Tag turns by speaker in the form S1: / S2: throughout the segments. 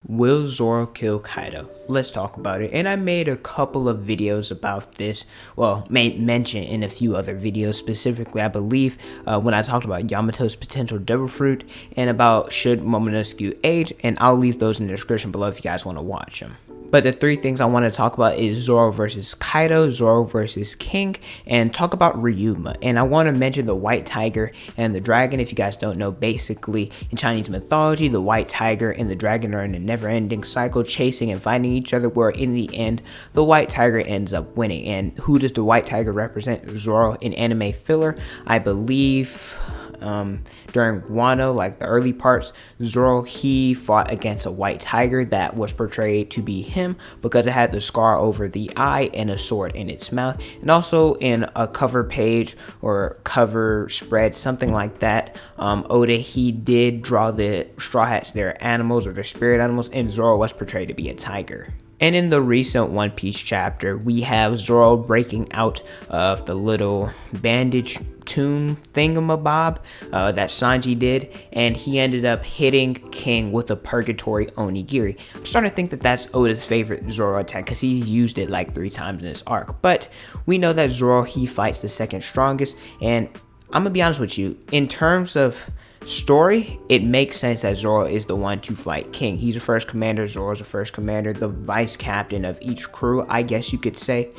S1: Will Zoro kill Kaido? Let's talk about it. And I made a couple of videos about this. Well, made mention in a few other videos. Specifically, I believe when I talked about Yamato's potential devil fruit and about should Momonosuke age. And I'll leave those in the description below if you guys want to watch them. But the three things I want to talk about is Zoro versus Kaido, Zoro versus King, and talk about Ryuma. And I want to mention the white tiger and the dragon. If you guys don't know, basically in Chinese mythology, the white tiger and the dragon are in a never-ending cycle, chasing and fighting each other, where in the end, the white tiger ends up winning. And who does the white tiger represent? Zoro in anime filler, I believe. During Wano, like the early parts, Zoro, he fought against a white tiger that was portrayed to be him because it had the scar over the eye and a sword in its mouth. And also in a cover page or cover spread, something like that, Oda, he did draw the Straw Hats, their animals or their spirit animals, and Zoro was portrayed to be a tiger. And in the recent One Piece chapter, we have Zoro breaking out of the little bandage tomb thingamabob that Sanji did, and he ended up hitting King with a purgatory oni-giri. I'm starting to think that that's Oda's favorite Zoro attack because he used it like 3 times in this arc. But we know that Zoro, he fights the second strongest, and I'm gonna be honest with you, in terms of story, it makes sense that Zoro is the one to fight King. He's the first commander, Zoro's the first commander, the vice captain of each crew, I guess you could say.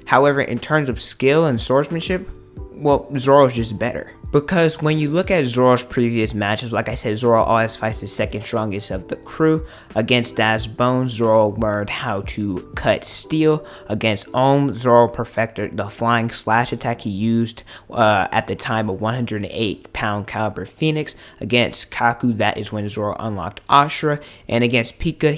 S1: However, in terms of skill and swordsmanship, well, Zoro's just better. Because when you look at Zoro's previous matches, like I said, Zoro always fights the second strongest of the crew. Against Das Bone, Zoro learned how to cut steel. Against Ohm, Zoro perfected the flying slash attack he used at the time of 108-pound caliber Phoenix. Against Kaku, that is when Zoro unlocked Ashura. And against Pika,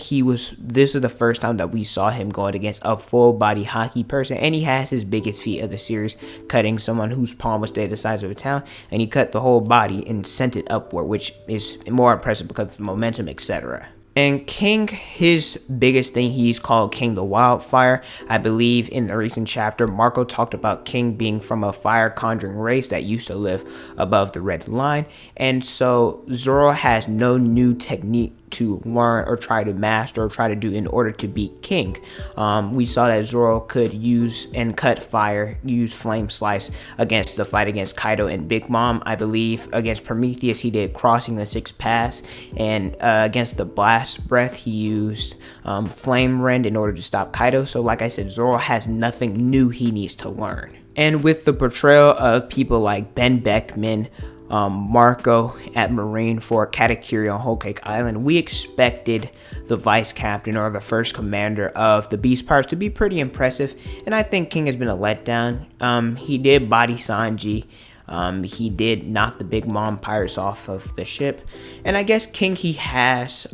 S1: this is the first time that we saw him going against a full body hockey person. And he has his biggest feat of the series, cutting someone whose palm was the size of a town. And he cut the whole body and sent it upward, which is more impressive because of the momentum, etc. And King, his biggest thing, he's called King the Wildfire. I believe in the recent chapter, Marco talked about King being from a fire conjuring race that used to live above the red line. And so Zoro has no new technique to learn or try to master or try to do in order to beat King. We saw that Zoro could use and cut fire, use flame slice against the fight against Kaido and Big Mom. I believe against Prometheus he did crossing the 6 paths, and against the blast breath he used flame rend in order to stop Kaido. So like I said, Zoro has nothing new he needs to learn. And with the portrayal of people like Ben Beckman, Marco at Marineford, Katakuri on Whole Cake Island, we expected the vice captain or the first commander of the Beast Pirates to be pretty impressive, and I think King has been a letdown. He did body Sanji. He did knock the Big Mom pirates off of the ship, and I guess King, he has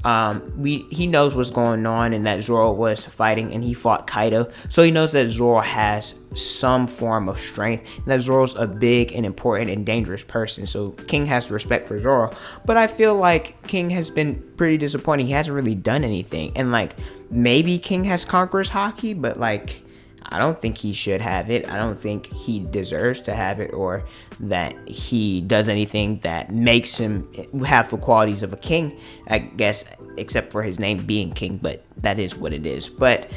S1: he knows what's going on and that Zoro was fighting and he fought Kaido, so he knows that Zoro has some form of strength and that Zoro's a big and important and dangerous person, so King has respect for Zoro. But I feel like King has been pretty disappointing. He hasn't really done anything, and like maybe King has Conqueror's Haki, but like I don't think he should have it. I don't think he deserves to have it, or that he does anything that makes him have the qualities of a king, I guess, except for his name being King, but that is what it is. But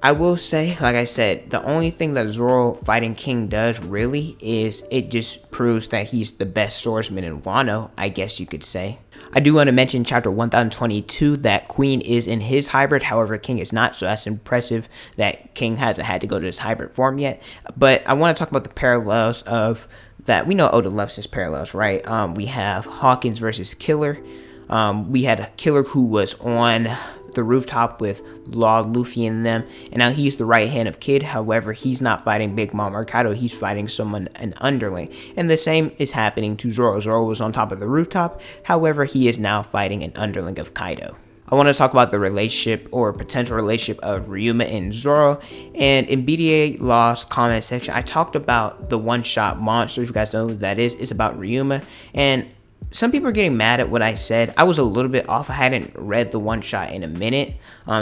S1: I will say, like I said, the only thing that Zoro fighting King does really is it just proves that he's the best swordsman in Wano, I guess you could say. I do want to mention chapter 1022 that Queen is in his hybrid, however King is not, so that's impressive that King hasn't had to go to his hybrid form yet. But I want to talk about the parallels of that. We know Oda loves his parallels, right? We have Hawkins versus Killer. We had a Killer who was on the rooftop with Law, Luffy, and them, and now he's the right hand of Kid. However, he's not fighting Big Mom or Kaido, he's fighting someone, an underling, and the same is happening to Zoro. Zoro was on top of the rooftop, however he is now fighting an underling of Kaido. I want to talk about the relationship or potential relationship of Ryuma and Zoro, and in BDA Law's comment section I talked about the one-shot monster. If you guys know who that is, it's about Ryuma, and some people are getting mad at what I said. I was a little bit off. I hadn't read the one shot in a minute,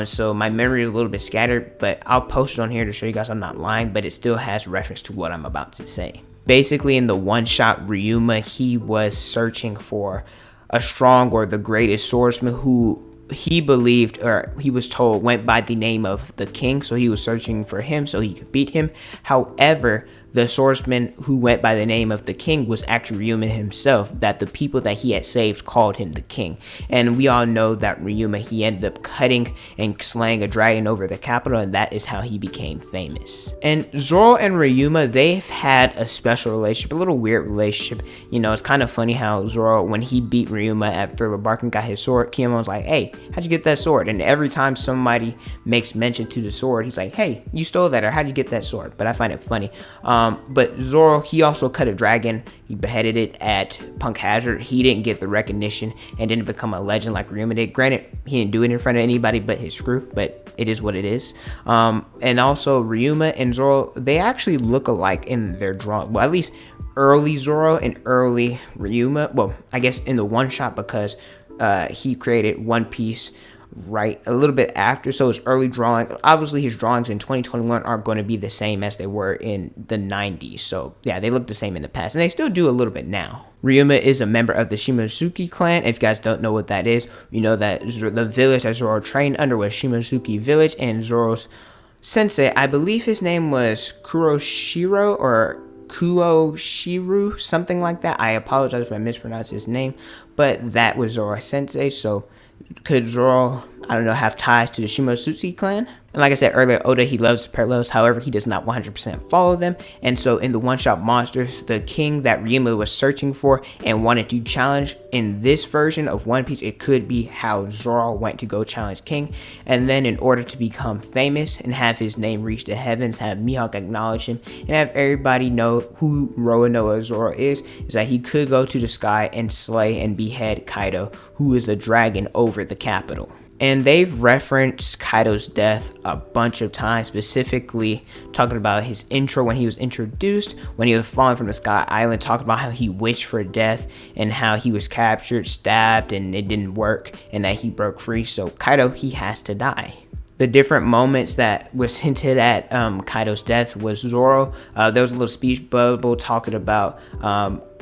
S1: so my memory is a little bit scattered, but I'll post it on here to show you guys I'm not lying, but it still has reference to what I'm about to say. Basically, in the one shot, Ryuma, he was searching for a strong or the greatest swordsman who he believed, or he was told, went by the name of the king, so he was searching for him so he could beat him. However, the swordsman who went by the name of the king was actually Ryuma himself, that the people that he had saved called him the king. And we all know that Ryuma, he ended up cutting and slaying a dragon over the capital, and that is how he became famous. And Zoro and Ryuma, they've had a special relationship, a little weird relationship. You know, it's kind of funny how Zoro, when he beat Ryuma at Thriller Bark and got his sword, Kiyama was like, hey, how'd you get that sword? And every time somebody makes mention to the sword, he's like, hey, you stole that, or how'd you get that sword? But I find it funny. But Zoro, he also cut a dragon. He beheaded it at Punk Hazard. He didn't get the recognition and didn't become a legend like Ryuma did. Granted, he didn't do it in front of anybody but his crew, but it is what it is. And also Ryuma and Zoro, they actually look alike in their drawing. Well, at least early Zoro and early Ryuma. Well, I guess in the one shot, because he created One Piece right a little bit after, so his early drawing, obviously his drawings in 2021 aren't going to be the same as they were in the 90s. So yeah, they look the same in the past, and they still do a little bit now. Ryuma is a member of the Shimosuke clan. If you guys don't know what that is, you know that the village that Zoro trained under was Shimosuke village, and Zoro's sensei, I believe his name was Kuroshiro or Kuoshiru, something like that. I apologize if I mispronounced his name, but that was Zoro's sensei. So could Zoro, I don't know, have ties to the Shimosuke clan? And like I said earlier, Oda, he loves parallels. However, he does not 100% follow them. And so in the one-shot monsters, the king that Ryuma was searching for and wanted to challenge in this version of One Piece, it could be how Zoro went to go challenge King. And then in order to become famous and have his name reach the heavens, have Mihawk acknowledge him, and have everybody know who Roronoa Zoro is that he could go to the sky and slay and behead Kaido, who is a dragon over the capital. And they've referenced Kaido's death a bunch of times, specifically talking about his intro when he was introduced, when he was falling from the Sky Island, talking about how he wished for death and how he was captured, stabbed, and it didn't work, and that he broke free. So Kaido, he has to die. The different moments that was hinted at Kaido's death was Zoro. There was a little speech bubble talking about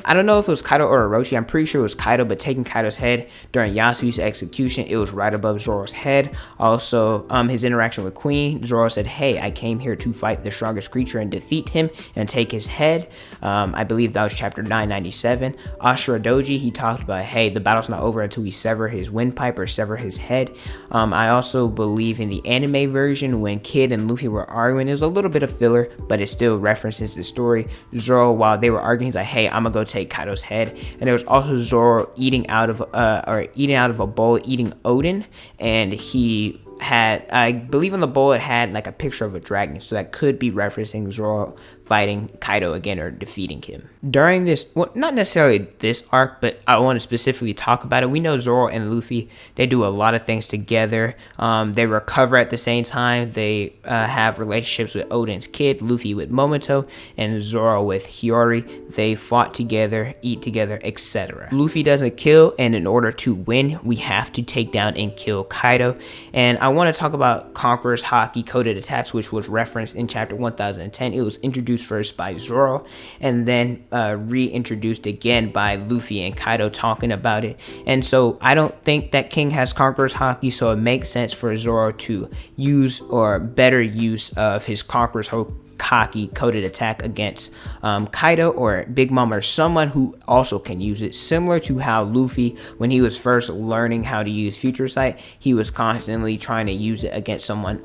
S1: I don't know if it was Kaido or Orochi. I'm pretty sure it was Kaido, but taking Kaido's head during Yasuo's execution, it was right above Zoro's head. Also, his interaction with Queen, Zoro said, hey, I came here to fight the strongest creature and defeat him and take his head. I believe that was chapter 997. Ashura Doji, he talked about, hey, the battle's not over until we sever his windpipe or sever his head. I also believe in the anime version, when Kid and Luffy were arguing, it was a little bit of filler, but it still references the story. Zoro, while they were arguing, he's like, hey, I'm gonna go take Kaido's head. And there was also Zoro eating out of a bowl, eating Odin, and he had, I believe on the bowl it had like a picture of a dragon, so that could be referencing Zoro fighting Kaido again or defeating him. During this, well, not necessarily this arc, but I want to specifically talk about it. We know Zoro and Luffy, they do a lot of things together. They recover at the same time. They have relationships with Odin's kid, Luffy with Momonosuke, and Zoro with Hiyori. They fought together, eat together, etc. Luffy doesn't kill, and in order to win, we have to take down and kill Kaido. And I want to talk about Conqueror's Haki coded attacks, which was referenced in chapter 1010. It was introduced first by Zoro and then reintroduced again by Luffy and Kaido talking about it. And so I don't think that King has Conqueror's Haki, so it makes sense for Zoro to use or better use of his Conqueror's Haki coded attack against Kaido or Big Mom or someone who also can use it, similar to how Luffy, when he was first learning how to use Future Sight, he was constantly trying to use it against someone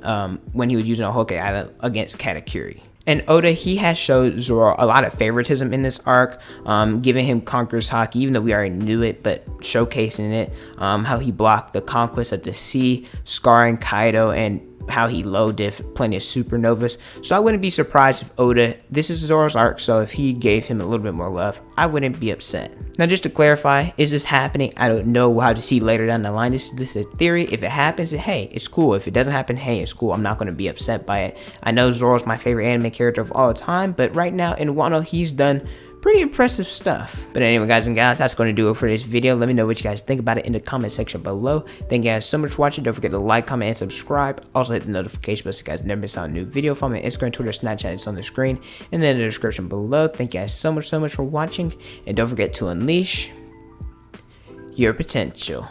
S1: when he was using a Hokage Island against Katakuri. And Oda, he has showed Zoro a lot of favoritism in this arc, giving him Conqueror's Haki, even though we already knew it, but showcasing it, how he blocked the conquest of the sea, scarring Kaido, and how he low diff plenty of supernovas. So I wouldn't be surprised if Oda, this is Zoro's arc, so if he gave him a little bit more love, I wouldn't be upset. Now, just to clarify, is this happening? I don't know. We'll have to see later down the line. This is a theory. If it happens, hey, it's cool. If it doesn't happen, hey, it's cool. I'm not going to be upset by it. I know Zoro's my favorite anime character of all time, but right now in Wano, he's done pretty impressive stuff. But anyway, guys and gals, that's going to do it for this video. Let me know what you guys think about it in the comment section below. Thank you guys so much for watching. Don't forget to like, comment, and subscribe. Also hit the notification bell so you guys never miss out on a new video. Follow me on Instagram, Twitter, Snapchat. It's on the screen and then in the description below. Thank you guys so much for watching, and don't forget to unleash your potential.